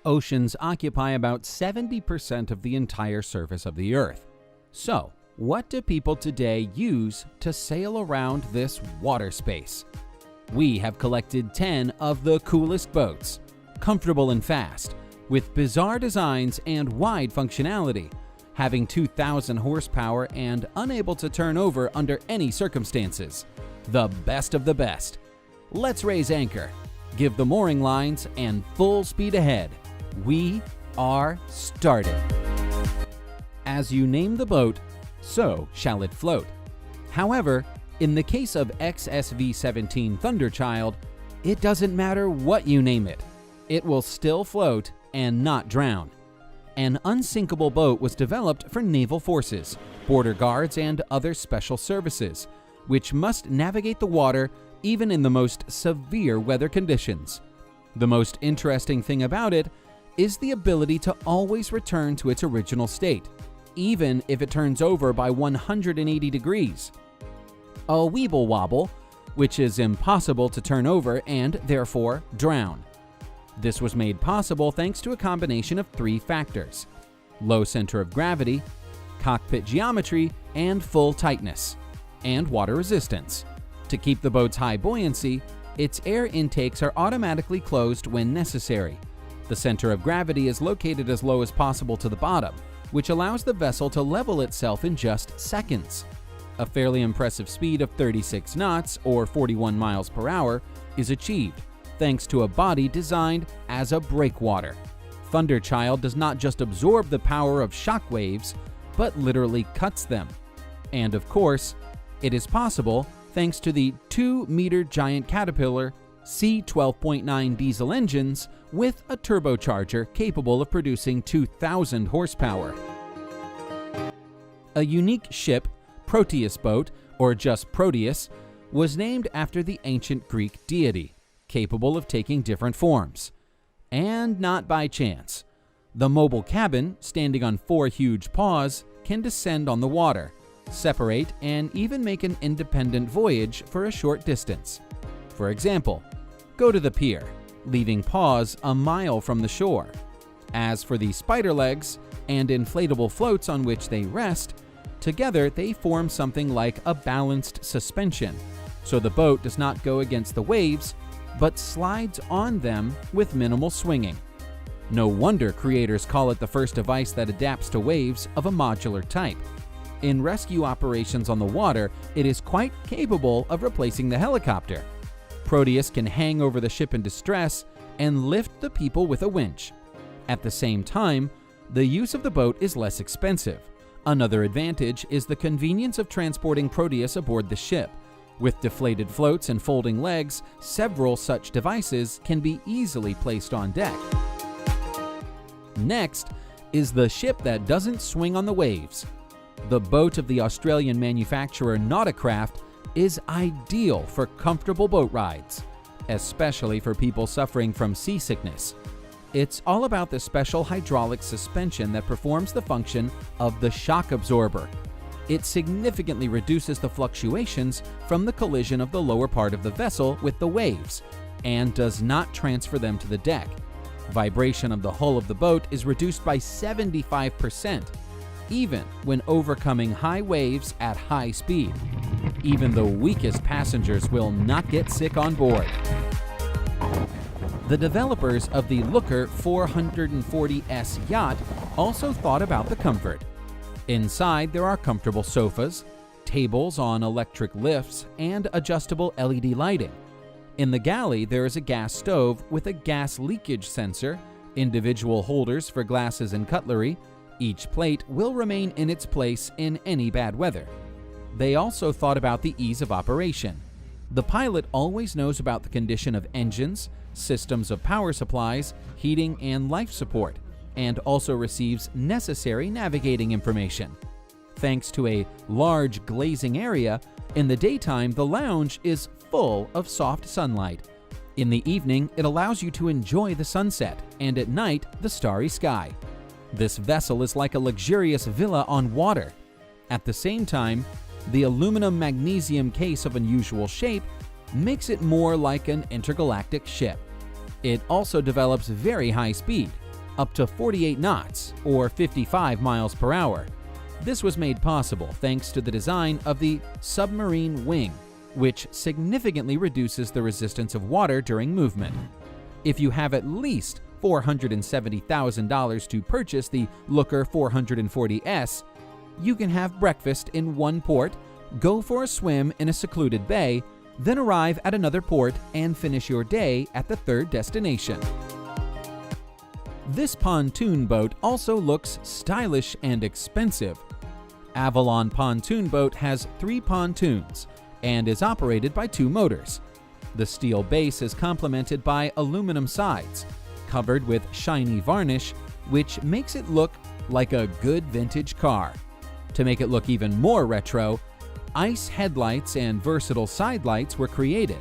Oceans occupy about 70% of the entire surface of the Earth. So, what do people today use to sail around this water space? We have collected 10 of the coolest boats, comfortable and fast, with bizarre designs and wide functionality, having 2,000 horsepower and unable to turn over under any circumstances. The best of the best. Let's raise anchor, give the mooring lines, and full speed ahead. We are started. As you name the boat, so shall it float. However, in the case of XSV-17 Thunderchild, it doesn't matter what you name it. It will still float and not drown. An unsinkable boat was developed for naval forces, border guards, and other special services, which must navigate the water even in the most severe weather conditions. The most interesting thing about it is the ability to always return to its original state, even if it turns over by 180 degrees. A weeble wobble, which is impossible to turn over and therefore drown. This was made possible thanks to a combination of 3 factors: low center of gravity, cockpit geometry, and full tightness, and water resistance. To keep the boat's high buoyancy, its air intakes are automatically closed when necessary. The center of gravity is located as low as possible to the bottom, which allows the vessel to level itself in just seconds. A fairly impressive speed of 36 knots, or 41 miles per hour, is achieved, thanks to a body designed as a breakwater. Thunderchild does not just absorb the power of shock waves, but literally cuts them. And of course, it is possible thanks to the 2-meter giant Caterpillar C12.9 diesel engines with a turbocharger capable of producing 2,000 horsepower. A unique ship, Proteus boat, or just Proteus, was named after the ancient Greek deity, capable of taking different forms. And not by chance. The mobile cabin, standing on 4 huge paws, can descend on the water, separate, and even make an independent voyage for a short distance. For example, go to the pier, leaving paws a mile from the shore. As for the spider legs and inflatable floats on which they rest, together they form something like a balanced suspension, so the boat does not go against the waves, but slides on them with minimal swinging. No wonder creators call it the first device that adapts to waves of a modular type. In rescue operations on the water, it is quite capable of replacing the helicopter. Proteus can hang over the ship in distress and lift the people with a winch. At the same time, the use of the boat is less expensive. Another advantage is the convenience of transporting Proteus aboard the ship. With deflated floats and folding legs, several such devices can be easily placed on deck. Next is the ship that doesn't swing on the waves. The boat of the Australian manufacturer Nauticraft is ideal for comfortable boat rides, especially for people suffering from seasickness. It's all about the special hydraulic suspension that performs the function of the shock absorber. It significantly reduces the fluctuations from the collision of the lower part of the vessel with the waves, and does not transfer them to the deck. Vibration of the hull of the boat is reduced by 75%, even when overcoming high waves at high speed. Even the weakest passengers will not get sick on board. The developers of the Looker 440S yacht also thought about the comfort. Inside, there are comfortable sofas, tables on electric lifts, and adjustable LED lighting. In the galley, there is a gas stove with a gas leakage sensor, individual holders for glasses and cutlery. Each plate will remain in its place in any bad weather. They also thought about the ease of operation. The pilot always knows about the condition of engines, systems of power supplies, heating, and life support, and also receives necessary navigating information. Thanks to a large glazing area, in the daytime the lounge is full of soft sunlight. In the evening, it allows you to enjoy the sunset, and at night, the starry sky. This vessel is like a luxurious villa on water. At the same time, the aluminum magnesium case of unusual shape makes it more like an intergalactic ship. It also develops very high speed, up to 48 knots or 55 miles per hour. This was made possible thanks to the design of the submarine wing, which significantly reduces the resistance of water during movement. If you have at least $470,000 to purchase the Looker 440S, you can have breakfast in one port, go for a swim in a secluded bay, then arrive at another port and finish your day at the third destination. This pontoon boat also looks stylish and expensive. Avalon Pontoon Boat has 3 pontoons and is operated by 2 motors. The steel base is complemented by aluminum sides, covered with shiny varnish, which makes it look like a good vintage car. To make it look even more retro, ice headlights and versatile side lights were created.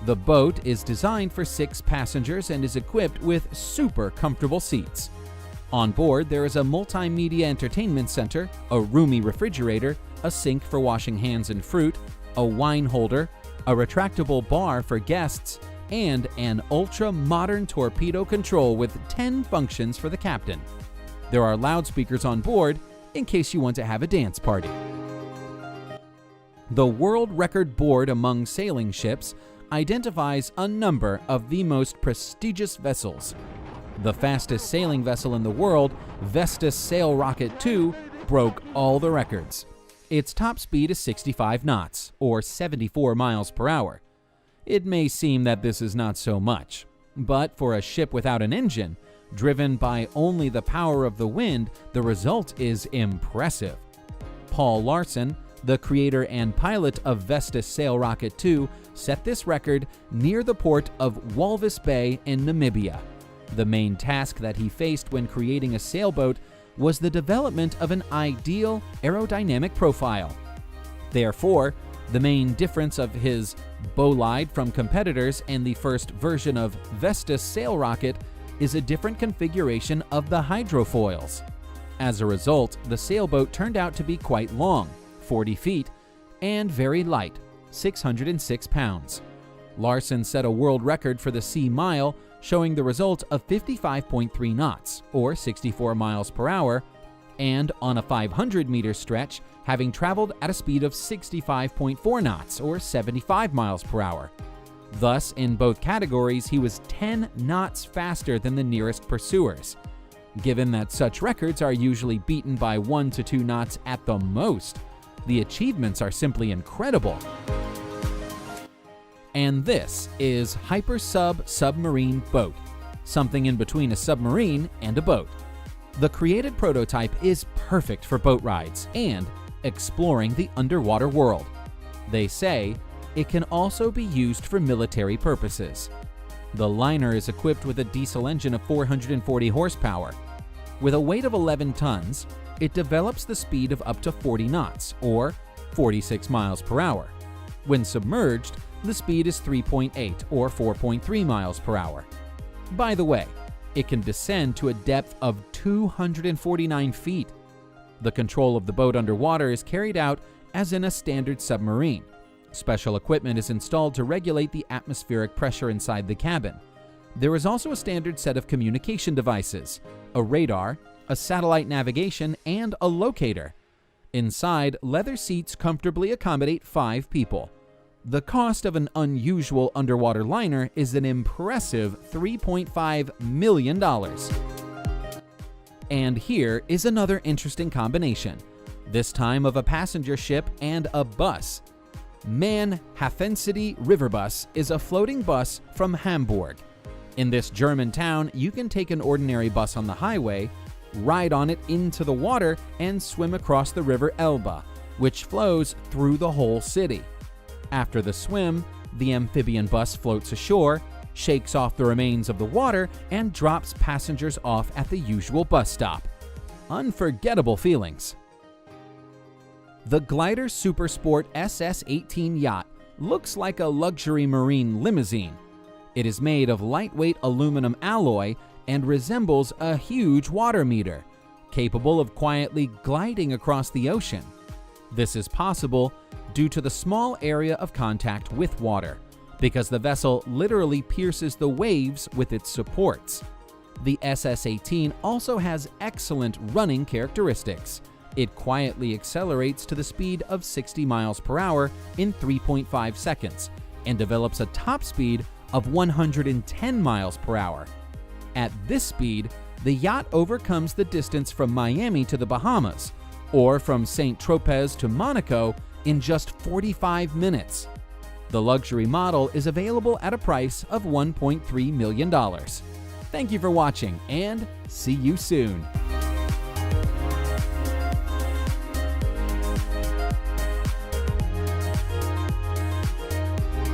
The boat is designed for 6 passengers and is equipped with super comfortable seats. On board, there is a multimedia entertainment center, a roomy refrigerator, a sink for washing hands and fruit, a wine holder, a retractable bar for guests, and an ultra-modern torpedo control with 10 functions for the captain. There are loudspeakers on board in case you want to have a dance party. The World Record Board among sailing ships identifies a number of the most prestigious vessels. The fastest sailing vessel in the world, Vestas Sail Rocket 2, broke all the records. Its top speed is 65 knots, or 74 miles per hour. It may seem that this is not so much, but for a ship without an engine, driven by only the power of the wind, the result is impressive. Paul Larsen, the creator and pilot of Vestas Sail Rocket 2, set this record near the port of Walvis Bay in Namibia. The main task that he faced when creating a sailboat was the development of an ideal aerodynamic profile. Therefore, the main difference of his bolide from competitors and the first version of Vestas Sail Rocket is a different configuration of the hydrofoils. As a result, the sailboat turned out to be quite long, 40 feet, and very light, 606 pounds. Larsen set a world record for the sea mile, showing the result of 55.3 knots, or 64 miles per hour, and on a 500-meter stretch, having traveled at a speed of 65.4 knots, or 75 miles per hour. Thus, in both categories, he was 10 knots faster than the nearest pursuers. Given that such records are usually beaten by 1 to 2 knots at the most, the achievements are simply incredible. And this is Hypersub Submarine Boat, something in between a submarine and a boat. The created prototype is perfect for boat rides and exploring the underwater world. They say it can also be used for military purposes. The liner is equipped with a diesel engine of 440 horsepower. With a weight of 11 tons, it develops the speed of up to 40 knots, or 46 miles per hour. When submerged, the speed is 3.8 or 4.3 miles per hour. By the way, it can descend to a depth of 249 feet. The control of the boat underwater is carried out as in a standard submarine. Special equipment is installed to regulate the atmospheric pressure inside the cabin. There is also a standard set of communication devices, a radar, a satellite navigation, and a locator. Inside, leather seats comfortably accommodate 5 people. The cost of an unusual underwater liner is an impressive $3.5 million. And here is another interesting combination, this time of a passenger ship and a bus. Man Hafencity River Bus is a floating bus from Hamburg. In this German town, you can take an ordinary bus on the highway, ride on it into the water, and swim across the river Elbe, which flows through the whole city. After the swim, the amphibian bus floats ashore, shakes off the remains of the water, and drops passengers off at the usual bus stop. Unforgettable feelings. The Glider Supersport SS-18 yacht looks like a luxury marine limousine. It is made of lightweight aluminum alloy and resembles a huge water meter, capable of quietly gliding across the ocean. This is possible due to the small area of contact with water, because the vessel literally pierces the waves with its supports. The SS-18 also has excellent running characteristics. It quietly accelerates to the speed of 60 miles per hour in 3.5 seconds and develops a top speed of 110 miles per hour. At this speed, the yacht overcomes the distance from Miami to the Bahamas or from St. Tropez to Monaco in just 45 minutes. The luxury model is available at a price of $1.3 million. Thank you for watching and see you soon.